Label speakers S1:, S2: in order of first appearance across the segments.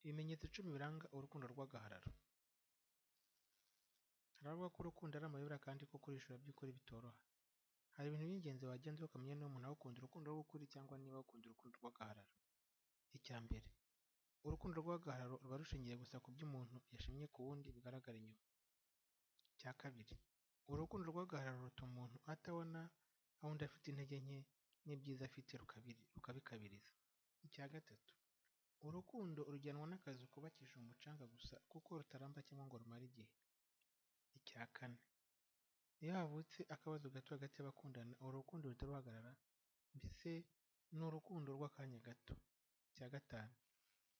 S1: Ibimenyetso icumi biranga urukundo rw'agahararo. Haravuga ko urukundo ari amayobera kandi ko kurishura by'ukuri bitoroha. Hari ibintu by'ingenzi wagenza ukamenya niba umuntu agukunda urukundo rw'ukuri cyangwa niba agukunda urukundo rw'agahararo. Icya mbere, urukundo rw'agahararo ruba rushingiye gusa ku byo umuntu yashimye ku wundi bigaragara inyuma. Icya kabiri, urukundo rw'agahararo rutuma umuntu atabona aho undi afite intege nke n'ibyiza afite rukabikabiriza. Icya gatatu, urukundo rujyanwa n'akazi kubakishije umucanga gusa kuko rutaramba cyangwa ngo rumare igihe. Icya kane, iyo havutse akabazo gato hagati y'abakundana uru rukundo ruhita ruhagarara, mbese ni urukundo rw'akanya gato. Icya gatanu,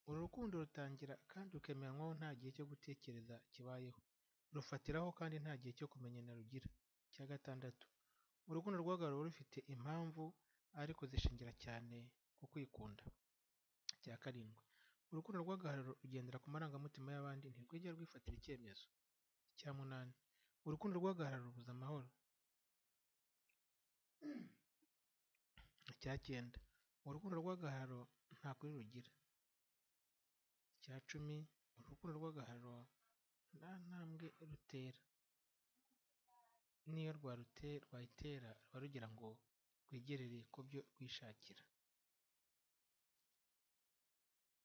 S1: uru rukundo rutangira kandi rukemeranywaho nta gihe cyo gutekereza kibayeho, rufatiraho kandi nta gihe cyo kumenyana rugira. Icya gatandatu, urukundo rw'agahararo ruba rufite impamvu ariko zishingira cyane ku kwikunda. Icya karindwi, urukundo rw'agahararo rugendera ku marangamutima y'abandi ntirwigera rwifatira icyemezo. Icya munani, urukundo rw'agahararo rubuza amahoro. Icya cyenda, urukundo rw'agahararo nta kuri rugira. Icya cumi, urukundo rw'agahararo nta ntambwe rutera, n'iyo rwayitera ruba rugira ngo rwigerere ku byo rwishakira.